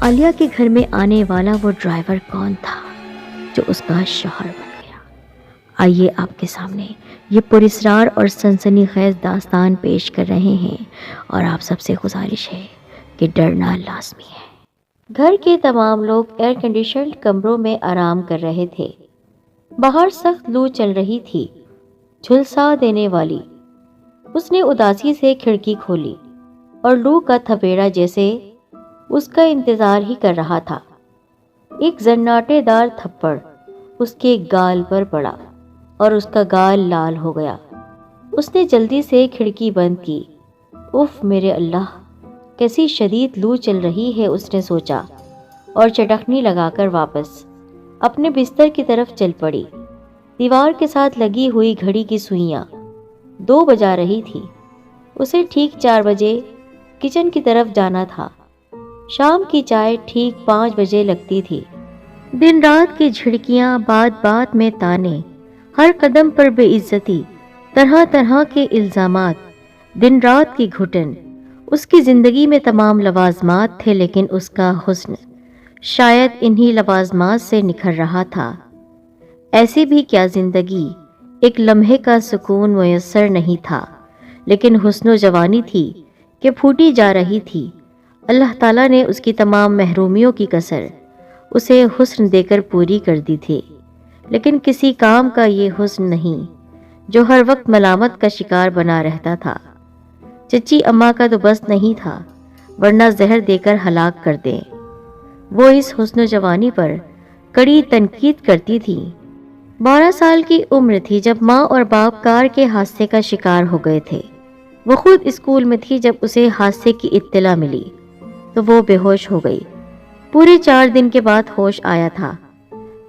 عالیہ کے گھر میں آنے والا وہ ڈرائیور کون تھا جو اس کا شوہر بن گیا؟ آئیے آپ کے سامنے یہ پراسرار اور سنسنی خیز داستان پیش کر رہے ہیں، اور آپ سب سے گزارش ہے کہ ڈرنا لازمی ہے۔ گھر کے تمام لوگ ایئر کنڈیشنڈ کمروں میں آرام کر رہے تھے۔ باہر سخت لو چل رہی تھی، جھلسا دینے والی۔ اس نے اداسی سے کھڑکی کھولی اور لو کا تھپیڑا جیسے اس کا انتظار ہی کر رہا تھا۔ ایک زناٹے دار تھپڑ اس کے گال پر پڑا اور اس کا گال لال ہو گیا۔ اس نے جلدی سے کھڑکی بند کی۔ اف میرے اللہ، کیسی شدید لو چل رہی ہے، اس نے سوچا، اور چٹکنی لگا کر واپس اپنے بستر کی طرف چل پڑی۔ دیوار کے ساتھ لگی ہوئی گھڑی کی سوئیاں 2 بجا رہی تھی۔ اسے ٹھیک 4 بجے کچن کی طرف جانا تھا۔ شام کی چائے ٹھیک 5 بجے لگتی تھی۔ دن رات کی جھڑکیاں، بات بات میں تانے، ہر قدم پر بے عزتی، طرح طرح کے الزامات، دن رات کی گھٹن۔ اس کی زندگی میں تمام لوازمات تھے، لیکن اس کا حسن شاید انہی لوازمات سے نکھر رہا تھا۔ ایسی بھی کیا زندگی، ایک لمحے کا سکون میسر نہیں تھا، لیکن حسن و جوانی تھی کہ پھوٹی جا رہی تھی۔ اللہ تعالیٰ نے اس کی تمام محرومیوں کی کسر اسے حسن دے کر پوری کر دی تھی، لیکن کسی کام کا یہ حسن نہیں جو ہر وقت ملامت کا شکار بنا رہتا تھا۔ چچی اماں کا تو بس نہیں تھا، ورنہ زہر دے کر ہلاک کر دیں۔ وہ اس حسن و جوانی پر کڑی تنقید کرتی تھی۔ 12 سال کی عمر تھی جب ماں اور باپ کار کے حادثے کا شکار ہو گئے تھے۔ وہ خود اسکول میں تھی جب اسے حادثے کی اطلاع ملی تو وہ بے ہوش ہو گئی۔ پورے 4 دن کے بعد ہوش آیا تھا۔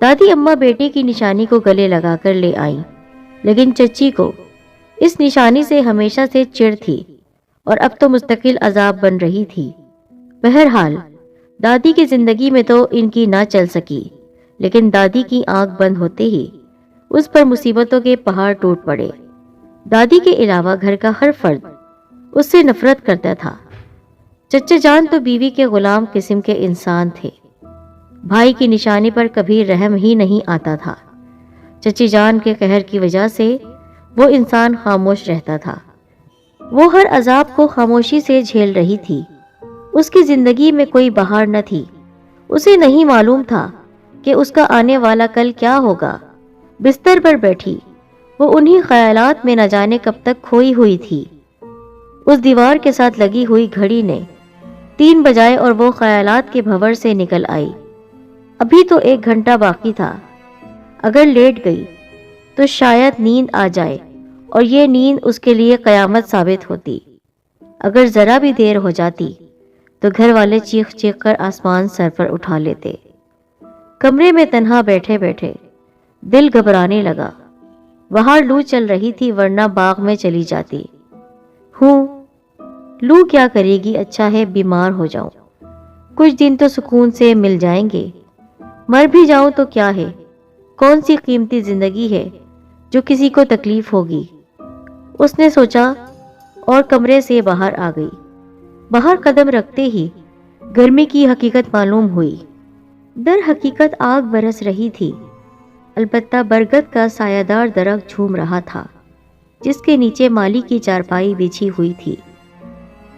دادی اماں بیٹی کی نشانی کو گلے لگا کر لے آئیں، لیکن چچی کو اس نشانی سے ہمیشہ سے چڑ تھی اور اب تو مستقل عذاب بن رہی تھی۔ بہرحال دادی کی زندگی میں تو ان کی نہ چل سکی، لیکن دادی کی آنکھ بند ہوتے ہی اس پر مصیبتوں کے پہاڑ ٹوٹ پڑے۔ دادی کے علاوہ گھر کا ہر فرد اس سے نفرت کرتا تھا۔ چچا جان تو بیوی کے غلام قسم کے انسان تھے۔ بھائی کی نشانی پر کبھی رحم ہی نہیں آتا تھا۔ چچی جان کے قہر کی وجہ سے وہ انسان خاموش رہتا تھا۔ وہ ہر عذاب کو خاموشی سے جھیل رہی تھی۔ اس کی زندگی میں کوئی بہار نہ تھی۔ اسے نہیں معلوم تھا کہ اس کا آنے والا کل کیا ہوگا۔ بستر پر بیٹھی وہ انہی خیالات میں نہ جانے کب تک کھوئی ہوئی تھی۔ اس دیوار کے ساتھ لگی ہوئی گھڑی نے 3 بجائے اور وہ خیالات کے بھنور سے نکل آئی۔ ابھی تو 1 گھنٹہ باقی تھا۔ اگر لیٹ گئی تو شاید نیند آ جائے، اور یہ نیند اس کے لیے قیامت ثابت ہوتی۔ اگر ذرا بھی دیر ہو جاتی تو گھر والے چیخ چیخ کر آسمان سر پر اٹھا لیتے۔ کمرے میں تنہا بیٹھے بیٹھے دل گھبرانے لگا۔ باہر لو چل رہی تھی، ورنہ باغ میں چلی جاتی۔ لو کیا کرے گی، اچھا ہے بیمار ہو جاؤں، کچھ دن تو سکون سے مل جائیں گے۔ مر بھی جاؤں تو کیا ہے، کون سی قیمتی زندگی ہے جو کسی کو تکلیف ہوگی، اس نے سوچا، اور کمرے سے باہر آ گئی۔ باہر قدم رکھتے ہی گرمی کی حقیقت معلوم ہوئی۔ در حقیقت آگ برس رہی تھی، البتہ برگد کا سایہ دار درخت جھوم رہا تھا جس کے نیچے مالی کی چارپائی بچھی ہوئی تھی۔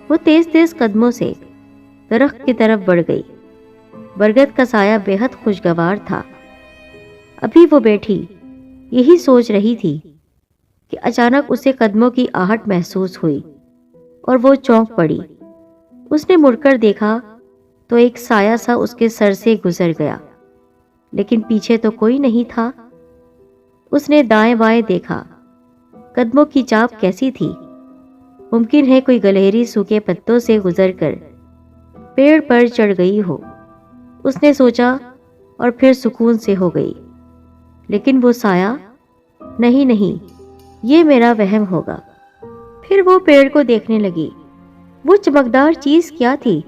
وہ تیز تیز قدموں سے درخت کی طرف بڑھ گئی۔ برگد کا سایہ بے حد خوشگوار تھا۔ ابھی وہ بیٹھی یہی سوچ رہی تھی کہ اچانک اسے قدموں کی آہٹ محسوس ہوئی اور وہ چونک پڑی۔ اس نے مڑ کر دیکھا تو ایک سایہ سا اس کے سر سے گزر گیا، لیکن پیچھے تو کوئی نہیں تھا۔ اس نے دائیں بائیں دیکھا۔ قدموں کی چاپ کیسی تھی؟ ممکن ہے کوئی گلہری سوکھے پتوں سے گزر کر پیڑ پر چڑھ گئی ہو، اس نے سوچا، اور پھر سکون سے ہو گئی۔ لیکن وہ سایہ، نہیں، یہ میرا وہم ہوگا۔ پھر وہ پیڑ کو دیکھنے لگی۔ وہ چمکدار چیز کیا تھی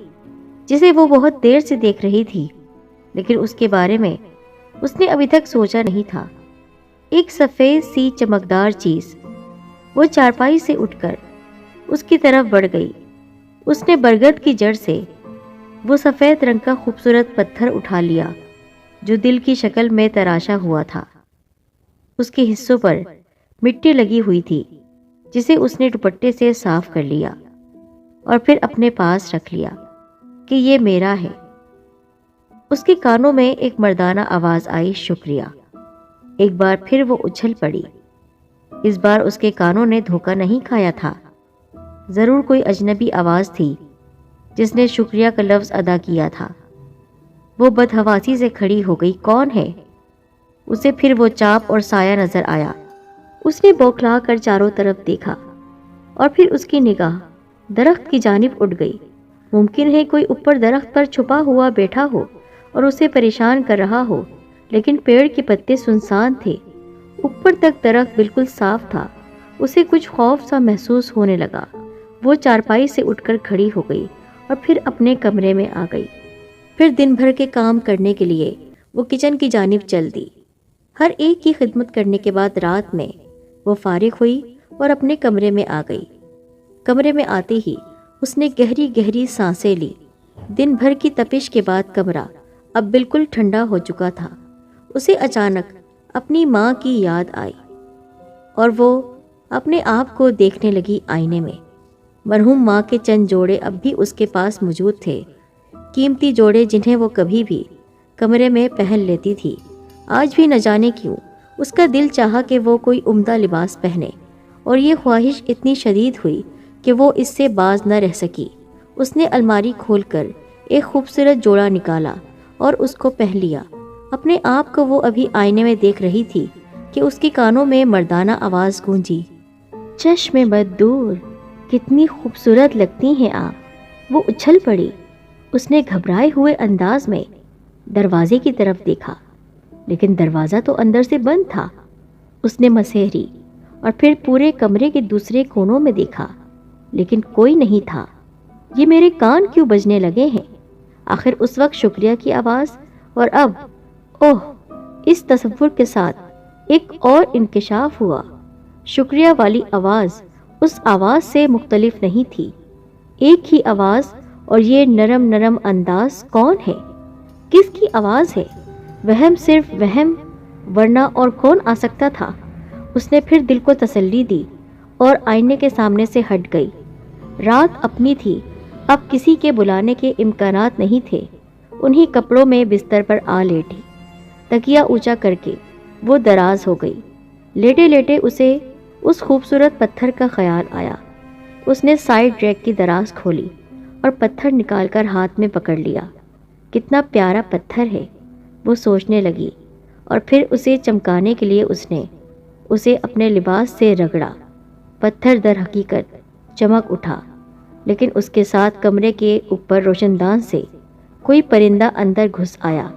جسے وہ بہت دیر سے دیکھ رہی تھی، لیکن اس کے بارے میں اس نے ابھی تک سوچا نہیں تھا۔ ایک سفید سی چمکدار چیز۔ وہ چارپائی سے اٹھ کر اس کی طرف بڑھ گئی۔ اس نے برگد کی جڑ سے وہ سفید رنگ کا خوبصورت پتھر اٹھا لیا جو دل کی شکل میں تراشا ہوا تھا۔ اس کے حصوں پر مٹی لگی ہوئی تھی جسے اس نے دوپٹے سے صاف کر لیا اور پھر اپنے پاس رکھ لیا کہ یہ میرا ہے۔ اس کے کانوں میں ایک مردانہ آواز آئی، شکریہ۔ ایک بار پھر وہ اچھل پڑی۔ اس بار اس کے کانوں نے دھوکہ نہیں کھایا تھا، ضرور کوئی اجنبی آواز تھی جس نے شکریہ کا لفظ ادا کیا تھا۔ وہ بدحواسی سے کھڑی ہو گئی، کون ہے؟ اسے پھر وہ چاپ اور سایہ نظر آیا۔ اس نے بوکھلا کر چاروں طرف دیکھا اور پھر اس کی نگاہ درخت کی جانب اٹھ گئی۔ ممکن ہے کوئی اوپر درخت پر چھپا ہوا بیٹھا ہو اور اسے پریشان کر رہا ہو، لیکن پیڑ کے پتے سنسان تھے۔ اوپر تک درخت بالکل صاف تھا۔ اسے کچھ خوف سا محسوس ہونے لگا۔ وہ چارپائی سے اٹھ کر کھڑی ہو گئی اور پھر اپنے کمرے میں آ گئی۔ پھر دن بھر کے کام کرنے کے لیے وہ کچن کی جانب چل دی۔ ہر ایک کی خدمت کرنے کے بعد رات میں وہ فارغ ہوئی اور اپنے کمرے میں آ گئی۔ کمرے میں آتے ہی اس نے گہری گہری سانسیں لی۔ دن بھر کی تپش کے بعد کمرہ اب بالکل ٹھنڈا ہو چکا تھا۔ اسے اچانک اپنی ماں کی یاد آئی اور وہ اپنے آپ کو دیکھنے لگی آئینے میں۔ مرحوم ماں کے چند جوڑے اب بھی اس کے پاس موجود تھے، قیمتی جوڑے جنہیں وہ کبھی بھی کمرے میں پہن لیتی تھی۔ آج بھی نہ جانے کیوں اس کا دل چاہا کہ وہ کوئی عمدہ لباس پہنے، اور یہ خواہش اتنی شدید ہوئی کہ وہ اس سے باز نہ رہ سکی۔ اس نے الماری کھول کر ایک خوبصورت جوڑا نکالا اور اس کو پہن لیا۔ اپنے آپ کو وہ ابھی آئینے میں دیکھ رہی تھی کہ اس کے کانوں میں مردانہ آواز گونجی، چشم بد دور، کتنی خوبصورت لگتی ہیں آپ۔ وہ اچھل پڑی۔ اس نے گھبرائے ہوئے انداز میں دروازے کی طرف دیکھا، لیکن دروازہ تو اندر سے بند تھا۔ اس نے مسحری اور پھر پورے کمرے کے دوسرے کونوں میں دیکھا، لیکن کوئی نہیں تھا۔ یہ میرے کان کیوں بجنے لگے ہیں؟ آخر اس وقت شکریہ کی آواز، اور اب اوہ! اس تصور کے ساتھ ایک اور انکشاف ہوا۔ شکریہ والی آواز اس آواز سے مختلف نہیں تھی، ایک ہی آواز، اور یہ نرم نرم انداز کون ہے؟ کس کی آواز ہے؟ وہم، صرف وہم، ورنہ اور کون آ سکتا تھا؟ اس نے پھر دل کو تسلی دی اور آئینے کے سامنے سے ہٹ گئی۔ رات اپنی تھی، اب کسی کے بلانے کے امکانات نہیں تھے۔ انہی کپڑوں میں بستر پر آ لیٹی، تکیہ اونچا کر کے وہ دراز ہو گئی۔ لیٹے لیٹے اسے اس خوبصورت پتھر کا خیال آیا۔ اس نے سائیڈ ریک کی دراز کھولی اور پتھر نکال کر ہاتھ میں پکڑ لیا۔ کتنا پیارا پتھر ہے، وہ سوچنے لگی، اور پھر اسے چمکانے کے لیے اس نے اسے اپنے لباس سے رگڑا۔ پتھر در حقیقت چمک اٹھا، لیکن اس کے ساتھ کمرے کے اوپر روشن دان سے کوئی پرندہ اندر گھس آیا۔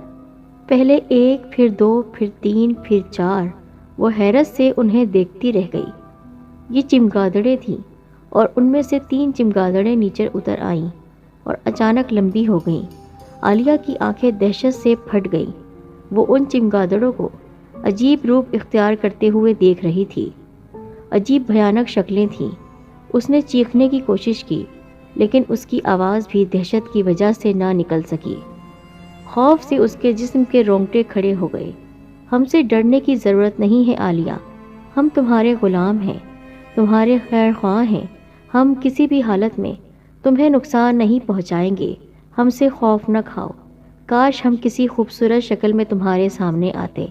پہلے ایک، پھر دو، پھر تین، پھر چار۔ وہ حیرت سے انہیں دیکھتی رہ گئی۔ یہ چمگادڑیں تھیں، اور ان میں سے 3 چمگادڑیں نیچے اتر آئیں اور اچانک لمبی ہو گئیں۔ عالیہ کی آنکھیں دہشت سے پھٹ گئیں۔ وہ ان چمگادڑوں کو عجیب روپ اختیار کرتے ہوئے دیکھ رہی تھی۔ عجیب بھیانک شکلیں تھیں۔ اس نے چیخنے کی کوشش کی، لیکن اس کی آواز بھی دہشت کی وجہ سے نہ نکل سکی۔ خوف سے اس کے جسم کے رونگٹے کھڑے ہو گئے۔ ہم سے ڈرنے کی ضرورت نہیں ہے عالیہ، ہم تمہارے غلام ہیں، تمہارے خیر خواہ ہیں۔ ہم کسی بھی حالت میں تمہیں نقصان نہیں پہنچائیں گے، ہم سے خوف نہ کھاؤ۔ کاش ہم کسی خوبصورت شکل میں تمہارے سامنے آتے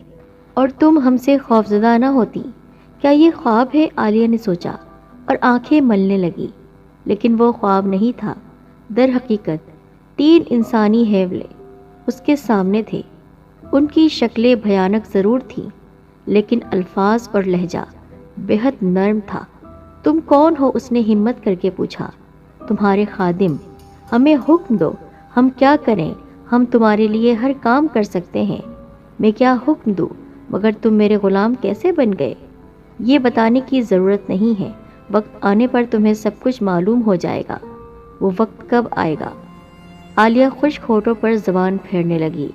اور تم ہم سے خوفزدہ نہ ہوتی۔ کیا یہ خواب ہے؟ عالیہ نے سوچا اور آنکھیں ملنے لگی، لیکن وہ خواب نہیں تھا۔ در حقیقت 3 انسانی ہیولے اس کے سامنے تھے۔ ان کی شکلیں بھیانک ضرور تھیں، لیکن الفاظ اور لہجہ بے حد نرم تھا۔ تم کون ہو؟ اس نے ہمت کر کے پوچھا۔ تمہارے خادم، ہمیں حکم دو، ہم کیا کریں؟ ہم تمہارے لیے ہر کام کر سکتے ہیں۔ میں کیا حکم دوں؟ مگر تم میرے غلام کیسے بن گئے؟ یہ بتانے کی ضرورت نہیں ہے، وقت آنے پر تمہیں سب کچھ معلوم ہو جائے گا۔ وہ وقت کب آئے گا؟ عالیہ خشک ہونٹوں پر زبان پھیرنے لگی۔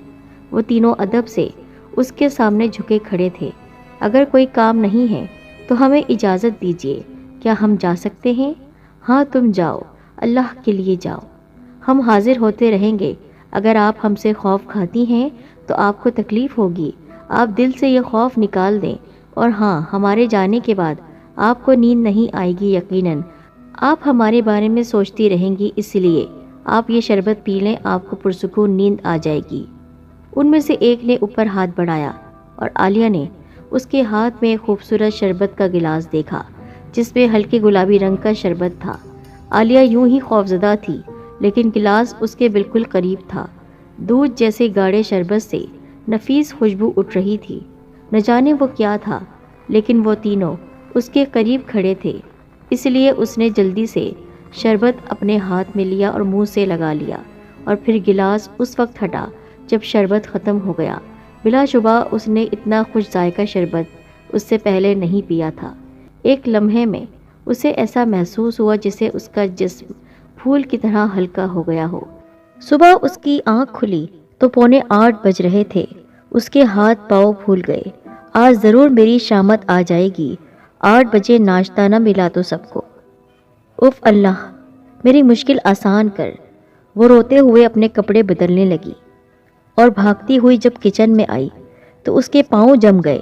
وہ تینوں ادب سے اس کے سامنے جھکے کھڑے تھے۔ اگر کوئی کام نہیں ہے تو ہمیں اجازت دیجیے، کیا ہم جا سکتے ہیں؟ ہاں تم جاؤ، اللہ کے لیے جاؤ۔ ہم حاضر ہوتے رہیں گے۔ اگر آپ ہم سے خوف کھاتی ہیں تو آپ کو تکلیف ہوگی۔ آپ دل سے یہ خوف نکال دیں، اور ہاں، ہمارے جانے کے بعد آپ کو نیند نہیں آئے گی یقیناً۔ آپ ہمارے بارے میں سوچتی رہیں گی، اس لیے آپ یہ شربت پی لیں، آپ کو پرسکون نیند آ جائے گی۔ ان میں سے ایک نے اوپر ہاتھ بڑھایا اور عالیہ نے اس کے ہاتھ میں ایک خوبصورت شربت کا گلاس دیکھا جس میں ہلکے گلابی رنگ کا شربت تھا۔ عالیہ یوں ہی خوفزدہ تھی، لیکن گلاس اس کے بالکل قریب تھا۔ دودھ جیسے گاڑھے شربت سے نفیس خوشبو اٹھ رہی تھی۔ نہ جانے وہ کیا تھا، لیکن وہ تینوں اس کے قریب کھڑے تھے، اس لیے اس نے جلدی سے شربت اپنے ہاتھ میں لیا اور منہ سے لگا لیا، اور پھر گلاس اس وقت ہٹا جب شربت ختم ہو گیا۔ بلا شبہ اس نے اتنا خوش ذائقہ شربت اس سے پہلے نہیں پیا تھا۔ ایک لمحے میں اسے ایسا محسوس ہوا جسے اس کا جسم پھول کی طرح ہلکا ہو گیا ہو۔ صبح اس کی آنکھ کھلی تو 7:45 بج رہے تھے۔ اس کے ہاتھ پاؤں پھول گئے۔ آج ضرور میری شامت آ جائے گی۔ 8 بجے ناشتہ نہ ملا تو سب کو۔ اف اللہ، میری مشکل آسان کر۔ وہ روتے ہوئے اپنے کپڑے بدلنے لگی اور بھاگتی ہوئی جب کچن میں آئی تو اس کے پاؤں جم گئے۔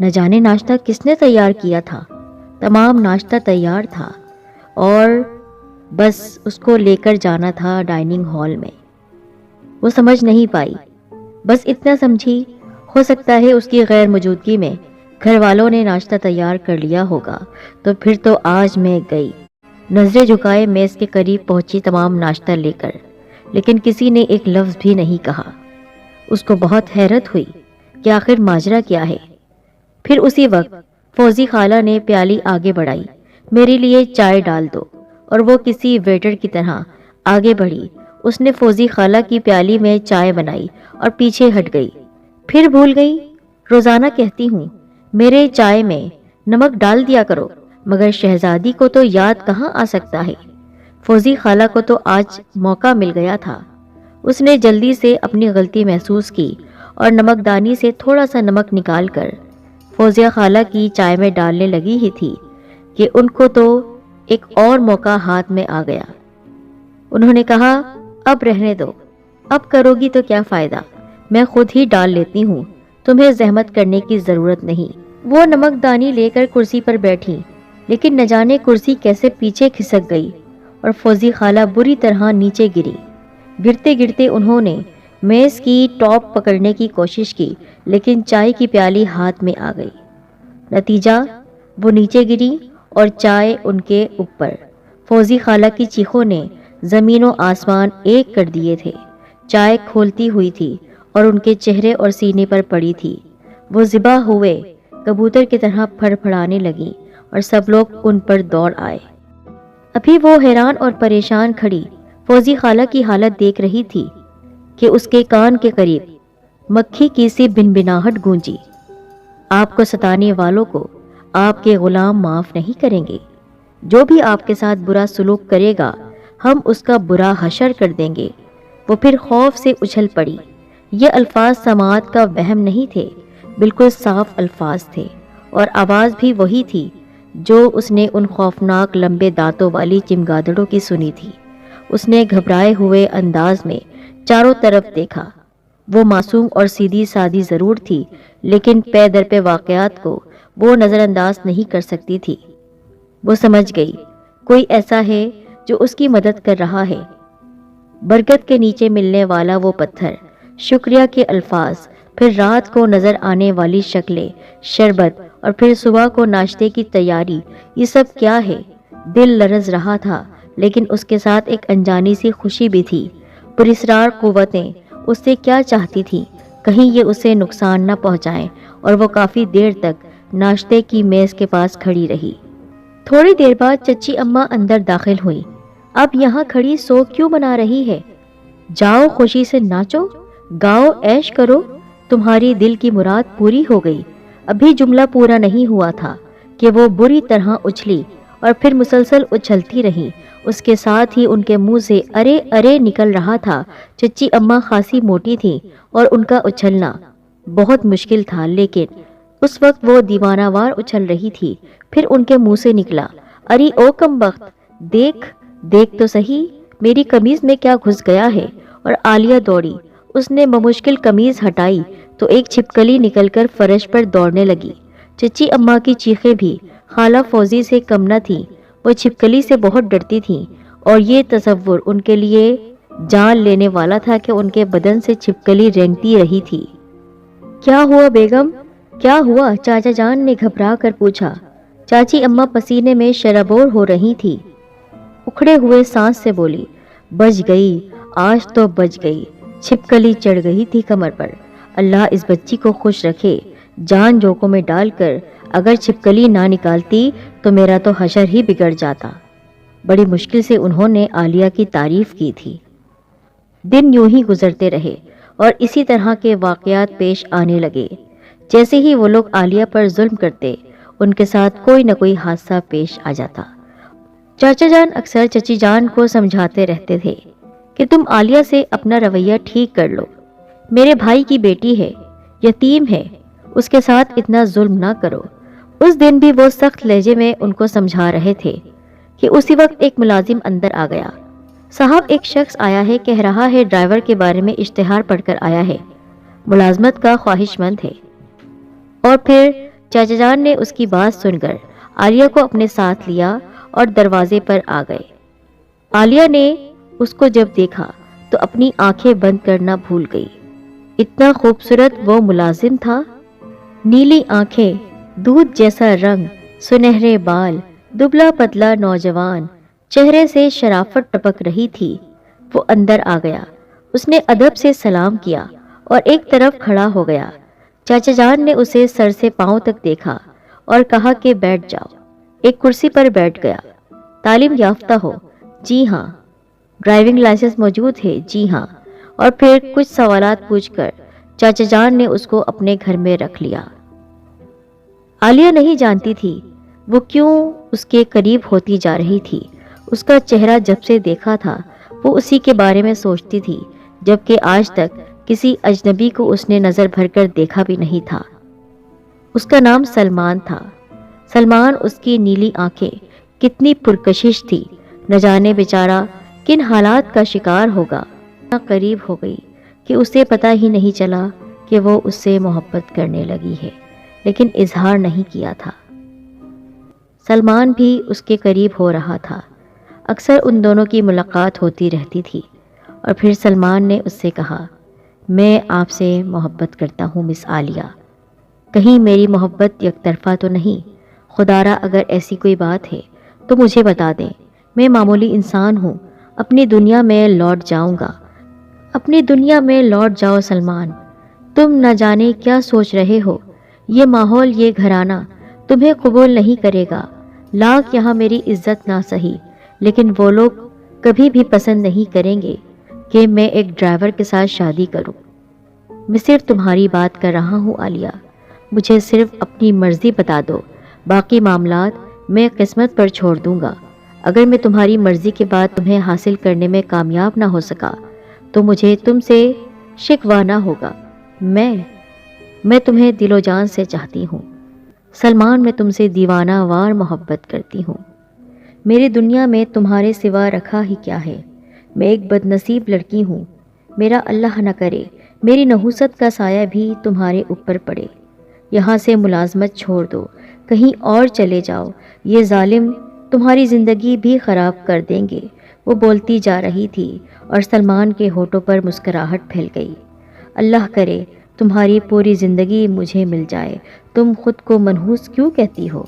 نہ جانے ناشتہ کس نے تیار کیا تھا۔ تمام ناشتہ تیار تھا اور بس اس کو لے کر جانا تھا ڈائننگ ہال میں۔ وہ سمجھ نہیں پائی، بس اتنا سمجھی ہو سکتا ہے اس کی غیر موجودگی میں گھر والوں نے ناشتہ تیار کر لیا ہوگا، تو پھر تو آج میں گئی۔ نظریں جھکائے میز کے قریب پہنچی تمام ناشتہ لے کر، لیکن کسی نے ایک لفظ بھی نہیں کہا۔ اس کو بہت حیرت ہوئی کہ آخر ماجرا کیا ہے۔ پھر اسی وقت فوزی خالہ نے پیالی آگے بڑھائی، میرے لیے چائے ڈال دو، اور وہ کسی ویٹر کی طرح آگے بڑھی۔ اس نے فوزی خالہ کی پیالی میں چائے بنائی اور پیچھے ہٹ گئی۔ پھر بھول گئی، روزانہ کہتی ہوں میرے چائے میں نمک ڈال دیا کرو، مگر شہزادی کو تو یاد کہاں آ سکتا ہے۔ فوزی خالہ کو تو آج موقع مل گیا تھا۔ اس نے جلدی سے اپنی غلطی محسوس کی اور نمک دانی سے تھوڑا سا نمک نکال کر فوزیہ خالہ کی چائے میں ڈالنے لگی ہی تھی کہ ان کو تو ایک اور موقع ہاتھ میں آ گیا۔ انہوں نے کہا، اب رہنے دو، اب کرو گی تو کیا فائدہ، میں خود ہی ڈال لیتی ہوں، تمہیں زحمت کرنے کی ضرورت نہیں۔ وہ نمک دانی لے کر کرسی پر بیٹھی، لیکن نہ جانے کرسی کیسے پیچھے کھسک گئی اور فوزی خالہ بری طرح نیچے گری۔ گرتے گرتے انہوں نے میز کی ٹاپ پکڑنے کی کوشش کی، لیکن چائے کی پیالی ہاتھ میں آ گئی۔ نتیجہ، وہ نیچے گری اور چائے ان کے اوپر۔ فوزی خالہ کی چیخوں نے زمین و آسمان ایک کر دیے تھے۔ چائے کھولتی ہوئی تھی اور ان کے چہرے اور سینے پر پڑی تھی۔ وہ ذبح ہوئے کبوتر کی طرح پھڑ پھڑانے لگی اور سب لوگ ان پر دوڑ آئے۔ ابھی وہ حیران اور پریشان کھڑی فوزی خالہ کی حالت دیکھ رہی تھی کہ اس کے کان کے قریب مکھی کی سی بنبناہٹ گونجی، آپ کو ستانے والوں کو آپ کے غلام معاف نہیں کریں گے۔ جو بھی آپ کے ساتھ برا سلوک کرے گا، ہم اس کا برا حشر کر دیں گے۔ وہ پھر خوف سے اچھل پڑی۔ یہ الفاظ سماعت کا وہم نہیں تھے، بالکل صاف الفاظ تھے، اور آواز بھی وہی تھی جو اس نے ان خوفناک لمبے دانتوں والی چمگادڑوں کی سنی تھی۔ اس نے گھبرائے ہوئے انداز میں چاروں طرف دیکھا۔ وہ معصوم اور سیدھی سادی ضرور تھی، لیکن پے در پہ واقعات کو وہ نظر انداز نہیں کر سکتی تھی۔ وہ سمجھ گئی کوئی ایسا ہے جو اس کی مدد کر رہا ہے۔ برگد کے نیچے ملنے والا وہ پتھر، شکریہ کے الفاظ، پھر رات کو نظر آنے والی شکلیں، شربت، اور پھر صبح کو ناشتے کی تیاری، یہ سب کیا ہے؟ دل لرز رہا تھا، لیکن اس کے ساتھ ایک انجانی سی خوشی بھی تھی۔ پراسرار قوتیں اس سے کیا چاہتی تھیں؟ کہیں یہ اسے نقصان نہ پہنچائیں، اور وہ کافی دیر تک ناشتے کی میز کے پاس کھڑی رہی۔ تھوڑی دیر بعد چچی اماں اندر داخل ہوئیں۔ اب یہاں کھڑی سو کیوں بنا رہی ہے؟ جاؤ خوشی سے ناچو، گاؤ، عیش کرو، تمہاری دل کی مراد پوری ہو گئی۔ ابھی جملہ پورا نہیں ہوا تھا کہ وہ بری طرح اچھلی اور پھر مسلسل اچھلتی رہی۔ اس کے ساتھ ہی ان کے منہ سے ارے ارے نکل رہا تھا۔ چچی اماں خاصی موٹی تھی اور ان کا اچھلنا بہت مشکل تھا، لیکن اس وقت وہ دیوانہ وار اچھل رہی تھی۔ پھر ان کے منہ سے نکلا، اری او کم بخت، دیکھ دیکھ تو صحیح، میری قمیض میں کیا گھس گیا ہے؟ اور عالیہ دوڑی۔ اس نے بمشکل قمیض ہٹائی تو ایک چھپکلی نکل کر فرش پر دوڑنے لگی۔ چچی اماں کی چیخیں بھی خالہ فوزی سے کم نہ تھیں۔ وہ چھپکلی سے بہت ڈرتی تھیں اور یہ تصور ان کے لیے جان لینے والا تھا کہ ان کے بدن سے چھپکلی رینگتی رہی تھی۔ کیا ہوا بیگم؟ کیا ہوا؟ چاچا جان نے گھبرا کر پوچھا۔ چاچی اماں پسینے میں شرابور ہو رہی تھی، اکھڑے ہوئے سانس سے بولی، بچ گئی، آج تو بچ گئی۔ چھپکلی چڑھ گئی تھی کمر پر۔ اللہ اس بچی کو خوش رکھے، جان جوکوں میں ڈال کر اگر چھپکلی نہ نکالتی تو میرا تو حشر ہی بگڑ جاتا۔ بڑی مشکل سے انہوں نے عالیہ کی تعریف کی تھی۔ دن یوں ہی گزرتے رہے اور اسی طرح کے واقعات پیش آنے لگے۔ جیسے ہی وہ لوگ عالیہ پر ظلم کرتے، ان کے ساتھ کوئی نہ کوئی حادثہ پیش آ جاتا۔ چاچا جان اکثر چچی جان کو سمجھاتے رہتے تھے کہ تم عالیہ سے اپنا رویہ ٹھیک کر لو، میرے بھائی کی بیٹی ہے، یتیم ہے، اس کے ساتھ اتنا ظلم نہ کرو۔ اس دن بھی وہ سخت لہجے میں ان کو سمجھا رہے تھے کہ اسی وقت ایک ملازم اندر آ گیا۔ صاحب ایک شخص آیا ہے، کہہ رہا ہے ڈرائیور کے بارے میں اشتہار پڑھ کر آیا ہے، ملازمت کا خواہش مند ہے۔ اور پھر چاچا جان نے اس کی بات سن کر عالیہ کو اپنے ساتھ لیا اور دروازے پر آ گئے۔ عالیہ نے اس کو جب دیکھا تو اپنی آنکھیں بند کرنا بھول گئی۔ اتنا خوبصورت وہ ملازم تھا، نیلی آنکھیں، دودھ جیسا رنگ، سنہرے بال، دبلا پتلا نوجوان، چہرے سے شرافت ٹپک رہی تھی۔ وہ اندر آ گیا، اس نے ادب سے سلام کیا اور ایک طرف کھڑا ہو گیا۔ چاچا جان نے اسے سر سے پاؤں تک دیکھا اور کہا کہ بیٹھ جاؤ۔ ایک کرسی پر بیٹھ گیا۔ تعلیم یافتہ ہو؟ جی ہاں۔ ڈرائیونگ لائسنس موجود ہے؟ جی ہاں۔ اور پھر کچھ سوالات پوچھ کر چاچا جان نے اس کو اپنے گھر میں رکھ لیا۔ عالیہ نہیں جانتی تھی وہ کیوں اس کے قریب ہوتی جا رہی تھی۔ اس کا چہرہ جب سے دیکھا تھا وہ اسی کے بارے میں سوچتی تھی، جبکہ آج تک کسی اجنبی کو اس نے نظر بھر کر دیکھا بھی نہیں تھا۔ اس کا نام سلمان تھا۔ سلمان، اس کی نیلی آنکھیں کتنی پرکشش تھی، نہ جانے بیچارہ کن حالات کا شکار ہوگا۔ اتنا قریب ہو گئی کہ اسے پتہ ہی نہیں چلا کہ وہ اس سے محبت کرنے لگی ہے، لیکن اظہار نہیں کیا تھا۔ سلمان بھی اس کے قریب ہو رہا تھا۔ اکثر ان دونوں کی ملاقات ہوتی رہتی تھی اور پھر سلمان نے اس سے کہا، میں آپ سے محبت کرتا ہوں مس عالیہ، کہیں میری محبت یک طرفہ تو نہیں؟ خدارا اگر ایسی کوئی بات ہے تو مجھے بتا دیں، میں معمولی انسان ہوں، اپنی دنیا میں لوٹ جاؤں گا۔ اپنی دنیا میں لوٹ جاؤ سلمان، تم نہ جانے کیا سوچ رہے ہو، یہ ماحول، یہ گھرانہ تمہیں قبول نہیں کرے گا۔ لاکھ یہاں میری عزت نہ سہی، لیکن وہ لوگ کبھی بھی پسند نہیں کریں گے کہ میں ایک ڈرائیور کے ساتھ شادی کروں۔ میں صرف تمہاری بات کر رہا ہوں عالیہ، مجھے صرف اپنی مرضی بتا دو، باقی معاملات میں قسمت پر چھوڑ دوں گا۔ اگر میں تمہاری مرضی کے بعد تمہیں حاصل کرنے میں کامیاب نہ ہو سکا تو مجھے تم سے شکوہ نہ ہوگا۔ میں تمہیں دل و جان سے چاہتی ہوں سلمان، میں تم سے دیوانہ وار محبت کرتی ہوں۔ میری دنیا میں تمہارے سوا رکھا ہی کیا ہے؟ میں ایک بد نصیب لڑکی ہوں، میرا اللہ نہ کرے میری نحوست کا سایہ بھی تمہارے اوپر پڑے۔ یہاں سے ملازمت چھوڑ دو، کہیں اور چلے جاؤ، یہ ظالم تمہاری زندگی بھی خراب کر دیں گے۔ وہ بولتی جا رہی تھی اور سلمان کے ہونٹوں پر مسکراہٹ پھیل گئی۔ اللہ کرے تمہاری پوری زندگی مجھے مل جائے، تم خود کو منحوس کیوں کہتی ہو؟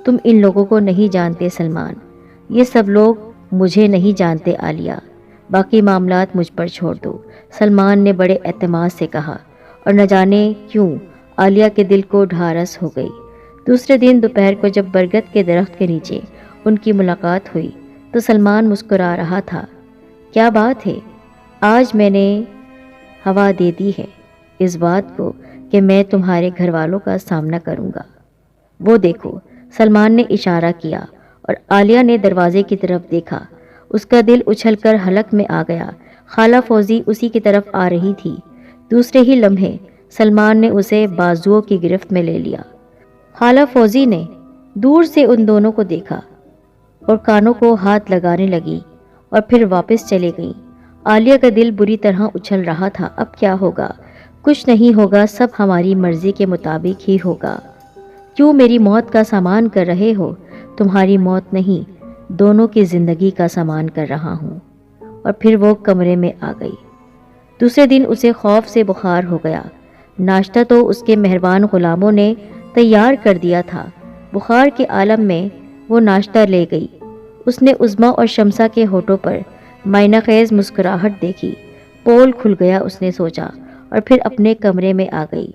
تم ان لوگوں کو نہیں جانتے سلمان، یہ سب لوگ مجھے نہیں جانتے عالیہ، باقی معاملات مجھ پر چھوڑ دو، سلمان نے بڑے اعتماد سے کہا، اور نہ جانے کیوں عالیہ کے دل کو ڈھارس ہو گئی۔ دوسرے دن دوپہر کو جب برگد کے درخت کے نیچے ان کی ملاقات ہوئی تو سلمان مسکرا رہا تھا۔ کیا بات ہے؟ آج میں نے ہوا دے دی ہے اس بات کو کہ میں تمہارے گھر والوں کا سامنا کروں گا۔ وہ دیکھو، سلمان نے اشارہ کیا اور عالیہ نے دروازے کی طرف دیکھا۔ اس کا دل اچھل کر حلق میں آ گیا۔ خالہ فوزی اسی کی طرف آ رہی تھی۔ دوسرے ہی لمحے سلمان نے اسے بازوؤں کی گرفت میں لے لیا۔ خالہ فوزی نے دور سے ان دونوں کو دیکھا اور کانوں کو ہاتھ لگانے لگی اور پھر واپس چلے گئیں۔ عالیہ کا دل بری طرح اچھل رہا تھا۔ اب کیا ہوگا؟ کچھ نہیں ہوگا، سب ہماری مرضی کے مطابق ہی ہوگا۔ کیوں میری موت کا سامان کر رہے ہو؟ تمہاری موت نہیں، دونوں کی زندگی کا سامان کر رہا ہوں۔ اور پھر وہ کمرے میں آ گئی۔ دوسرے دن اسے خوف سے بخار ہو گیا۔ ناشتہ تو اس کے مہربان غلاموں نے تیار کر دیا تھا۔ بخار کے عالم میں وہ ناشتہ لے گئی۔ اس نے عظمیٰ اور شمسہ کے ہونٹوں پر معنی خیز مسکراہٹ دیکھی۔ پول کھل گیا، اس نے سوچا، اور پھر اپنے کمرے میں آ گئی۔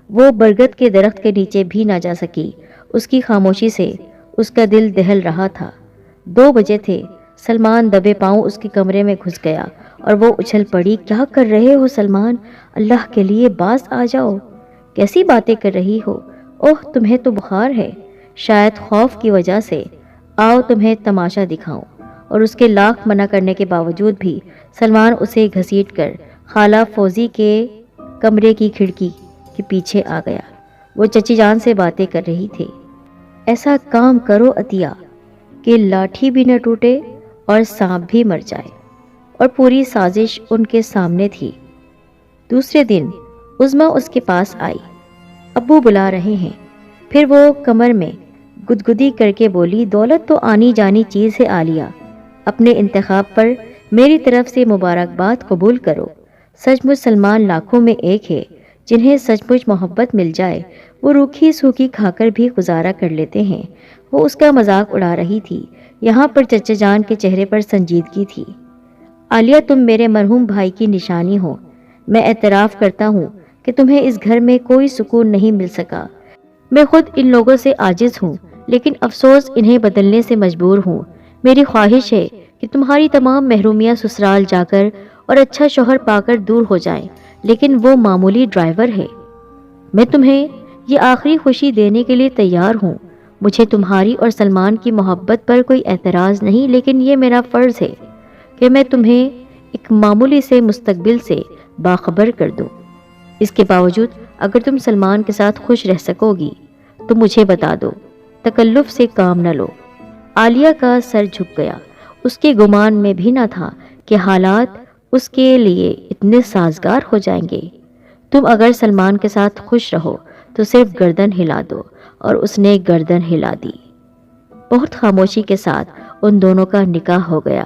وہ برگد کے درخت کے نیچے بھی نہ جا سکی۔ اس کی خاموشی سے اس کا دل دہل رہا تھا۔ 2 بجے تھے۔ سلمان دبے پاؤں اس کے کمرے میں گھس گیا اور وہ اچھل پڑی۔ کیا کر رہے ہو سلمان؟ اللہ کے لیے باز آ جاؤ۔ کیسی باتیں کر رہی ہو؟ اوہ، تمہیں تو بخار ہے، شاید خوف کی وجہ سے۔ آؤ تمہیں تماشا دکھاؤں۔ اور اس کے لاکھ منع کرنے کے باوجود بھی سلمان اسے گھسیٹ کر خالہ فوزی کے کمرے کی کھڑکی کے پیچھے آ گیا۔ وہ چچی جان سے باتیں کر رہی تھی۔ ایسا کام کرو عطیہ کہ لاٹھی بھی نہ ٹوٹے اور سانپ بھی مر جائے۔ اور پوری سازش ان کے سامنے تھی۔ دوسرے دن عظمیٰ اس کے پاس آئی۔ ابو بلا رہے ہیں۔ پھر وہ کمر میں گدگدی کر کے بولی، دولت تو آنی جانی چیز ہے عالیہ، اپنے انتخاب پر میری طرف سے مبارکباد قبول کرو۔ سچ مچ سلمان لاکھوں میں ایک ہے جنہیں سچ مچ محبت مل جائے، وہ روکھی سوکھی کھا کر بھی گزارا کر لیتے ہیں۔ وہ اس کا مذاق اڑا رہی تھی۔ یہاں پر چچا جان کے چہرے پر سنجیدگی تھی۔ عالیہ، تم میرے مرحوم بھائی کی نشانی ہو۔ میں اعتراف کرتا ہوں کہ تمہیں اس گھر میں کوئی سکون نہیں مل سکا۔ میں خود ان لوگوں سے عاجز ہوں، لیکن افسوس انہیں بدلنے سے مجبور ہوں۔ میری خواہش ہے کہ تمہاری تمام محرومیاں سسرال جا کر اور اچھا شوہر پا کر دور ہو جائیں، لیکن وہ معمولی ڈرائیور ہے۔ میں تمہیں یہ آخری خوشی دینے کے لیے تیار ہوں۔ مجھے تمہاری اور سلمان کی محبت پر کوئی اعتراض نہیں، لیکن یہ میرا فرض ہے کہ میں تمہیں ایک معمولی سے مستقبل سے باخبر کر دوں۔ اس کے باوجود اگر تم سلمان کے ساتھ خوش رہ سکو گی تو مجھے بتا دو، تکلف سے کام نہ لو۔ عالیہ کا سر جھک گیا۔ اس کے گمان میں بھی نہ تھا کہ حالات اس کے لیے اتنے سازگار ہو جائیں گے۔ تم اگر سلمان کے ساتھ خوش رہو تو صرف گردن ہلا دو، اور اس نے گردن ہلا دی۔ بہت خاموشی کے ساتھ ان دونوں کا نکاح ہو گیا۔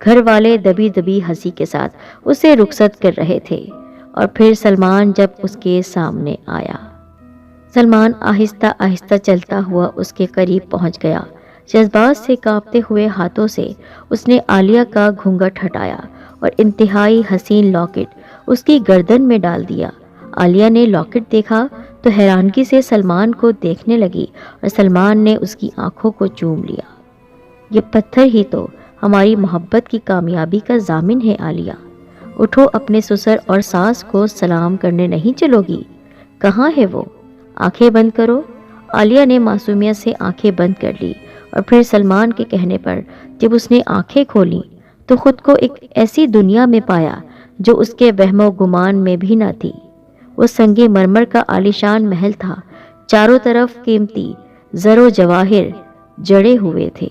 گھر والے دبی دبی ہنسی کے ساتھ اسے رخصت کر رہے تھے، اور پھر سلمان جب اس کے سامنے آیا۔ سلمان آہستہ آہستہ چلتا ہوا اس کے قریب پہنچ گیا۔ جذبات سے کانپتے ہوئے ہاتھوں سے اس نے عالیہ کا گھونگھٹ ہٹایا اور انتہائی حسین لاکٹ اس کی گردن میں ڈال دیا۔ عالیہ نے لاکٹ دیکھا تو حیرانگی سے سلمان کو دیکھنے لگی، اور سلمان نے اس کی آنکھوں کو چوم لیا۔ یہ پتھر ہی تو ہماری محبت کی کامیابی کا ضامن ہے عالیہ۔ اٹھو، اپنے سسر اور ساس کو سلام کرنے نہیں چلو گی؟ کہاں ہے وہ؟ آنکھیں بند کرو۔ عالیہ نے معصومیت سے آنکھیں بند کر لی، اور پھر سلمان کے کہنے پر جب اس نے آنکھیں کھولیں تو خود کو ایک ایسی دنیا میں پایا جو اس کے وہم و گمان میں بھی نہ تھی۔ وہ سنگ مرمر کا عالیشان محل تھا، چاروں طرف قیمتی زر و جواہر جڑے ہوئے تھے۔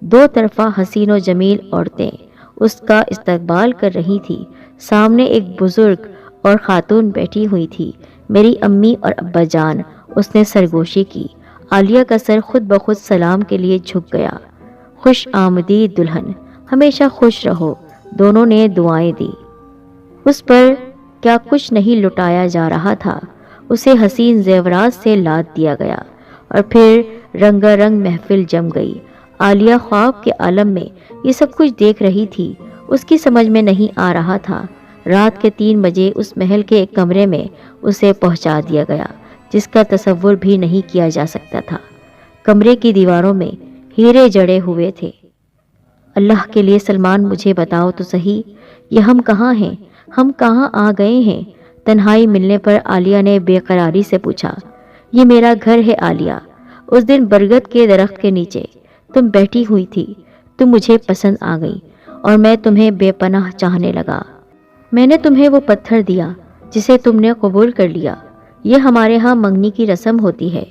2 طرفہ حسین و جمیل عورتیں اس کا استقبال کر رہی تھی۔ سامنے ایک بزرگ اور خاتون بیٹھی ہوئی تھی۔ میری امی اور ابا جان، اس نے سرگوشی کی۔ عالیہ کا سر خود بخود سلام کے لیے جھک گیا۔ خوش آمدید دلہن، ہمیشہ خوش رہو، دونوں نے دعائیں دی۔ اس پر کیا کچھ نہیں لٹایا جا رہا تھا، اسے حسین زیورات سے لاد دیا گیا، اور پھر رنگا رنگ محفل جم گئی۔ عالیہ خواب کے عالم میں یہ سب کچھ دیکھ رہی تھی۔ اس کی سمجھ میں نہیں آ رہا تھا۔ رات کے 3 بجے اس محل کے ایک کمرے میں اسے پہنچا دیا گیا جس کا تصور بھی نہیں کیا جا سکتا تھا۔ کمرے کی دیواروں میں ہیرے جڑے ہوئے تھے۔ اللہ کے لیے سلمان، مجھے بتاؤ تو صحیح، یہ ہم کہاں ہیں؟ ہم کہاں آ گئے ہیں؟ تنہائی ملنے پر عالیہ نے بے قراری سے پوچھا۔ یہ میرا گھر ہے عالیہ۔ اس دن برگد کے درخت کے نیچے تم بیٹھی ہوئی تھی، تم مجھے پسند آ گئی، اور میں تمہیں بے پناہ چاہنے لگا۔ میں نے تمہیں وہ پتھر دیا جسے تم نے قبول کر لیا۔ یہ ہمارے ہاں منگنی کی رسم ہوتی ہے۔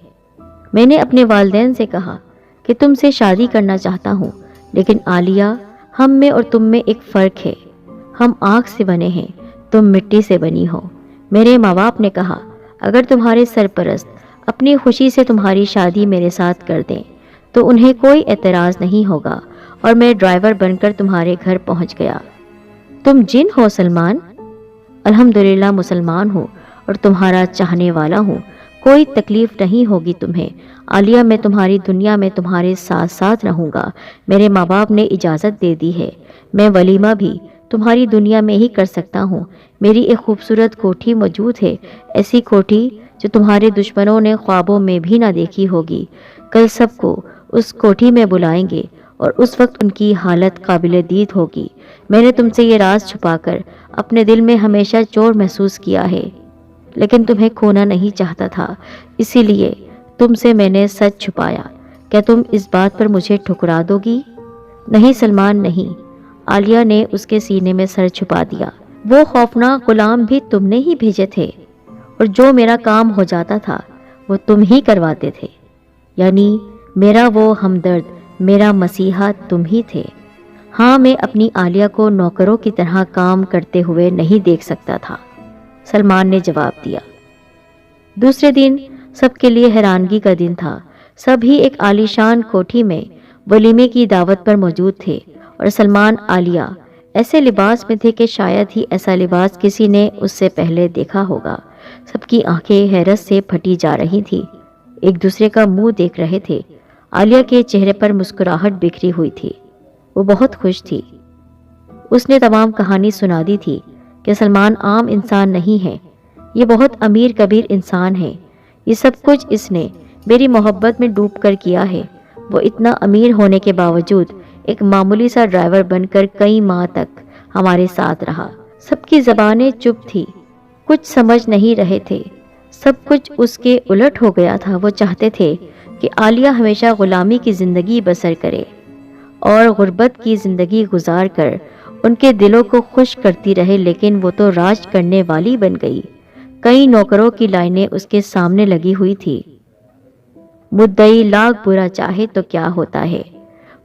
میں نے اپنے والدین سے کہا کہ تم سے شادی کرنا چاہتا ہوں، لیکن عالیہ، ہم میں اور تم میں ایک فرق ہے، ہم آگ سے بنے ہیں، تم مٹی سے بنی ہو۔ میرے ماں باپ نے کہا اگر تمہارے سرپرست اپنی خوشی سے تمہاری شادی میرے ساتھ کر دیں تو انہیں کوئی اعتراض نہیں ہوگا، اور میں ڈرائیور بن کر تمہارے گھر پہنچ گیا۔ تم جن ہو سلمان؟ الحمدللہ مسلمان ہوں اور تمہارا چاہنے والا ہوں، کوئی تکلیف نہیں ہوگی تمہیں۔ عالیہ میں تمہاری دنیا میں تمہارے ساتھ ساتھ رہوں گا، میرے ماں باپ نے اجازت دے دی ہے۔ میں ولیمہ بھی تمہاری دنیا میں ہی کر سکتا ہوں، میری ایک خوبصورت کوٹھی موجود ہے، ایسی کوٹھی جو تمہارے دشمنوں نے خوابوں میں بھی نہ دیکھی ہوگی۔ کل سب کو اس کوٹھی میں بلائیں گے اور اس وقت ان کی حالت قابل دید ہوگی۔ میں نے تم سے یہ راز چھپا کر اپنے دل میں ہمیشہ چور محسوس کیا ہے، لیکن تمہیں کھونا نہیں چاہتا تھا، اسی لیے تم سے میں نے سچ چھپایا۔ کیا تم اس بات پر مجھے ٹھکرا دو گی؟ نہیں سلمان نہیں، عالیہ نے اس کے سینے میں سر چھپا دیا۔ وہ خوفناک غلام بھی تم نے ہی بھیجے تھے، اور جو میرا کام ہو جاتا تھا وہ تم ہی کرواتے تھے، یعنی میرا وہ ہمدرد، میرا مسیحا تم ہی تھے۔ ہاں میں اپنی عالیہ کو نوکروں کی طرح کام کرتے ہوئے نہیں دیکھ سکتا تھا، سلمان نے جواب دیا۔ دوسرے دن سب کے لیے حیرانگی کا دن تھا، سب ہی ایک عالیشان کوٹھی میں ولیمے کی دعوت پر موجود تھے، اور سلمان عالیہ ایسے لباس میں تھے کہ شاید ہی ایسا لباس کسی نے اس سے پہلے دیکھا ہوگا۔ سب کی آنکھیں حیرت سے پھٹی جا رہی تھی، ایک دوسرے کا منہ دیکھ رہے تھے۔ عالیہ کے چہرے پر مسکراہٹ بکھری ہوئی تھی، وہ بہت خوش تھی۔ اس نے تمام کہانی سنا دی تھی کہ سلمان عام انسان نہیں ہے، یہ بہت امیر کبیر انسان ہے، یہ سب کچھ اس نے میری محبت میں ڈوب کر کیا ہے۔ وہ اتنا امیر ہونے کے باوجود ایک معمولی سا ڈرائیور بن کر کئی ماہ تک ہمارے ساتھ رہا۔ سب کی زبانیں چپ تھی، کچھ سمجھ نہیں رہے تھے، سب کچھ اس کے الٹ ہو گیا تھا۔ وہ چاہتے تھے کہ عالیہ ہمیشہ غلامی کی زندگی بسر کرے اور غربت کی زندگی گزار کر ان کے دلوں کو خوش کرتی رہے، لیکن وہ تو راج کرنے والی بن گئی۔ کئی نوکروں کی لائنیں اس کے سامنے لگی ہوئی تھی۔ مدعی لاکھ برا چاہے تو کیا ہوتا ہے،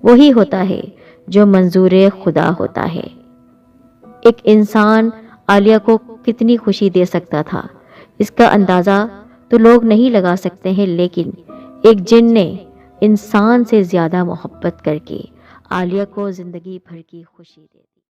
وہی ہوتا ہے جو منظور خدا ہوتا ہے۔ ایک انسان عالیہ کو کتنی خوشی دے سکتا تھا، اس کا اندازہ تو لوگ نہیں لگا سکتے ہیں، لیکن ایک جن نے انسان سے زیادہ محبت کر کے عالیہ کو زندگی بھر کی خوشی دے دی۔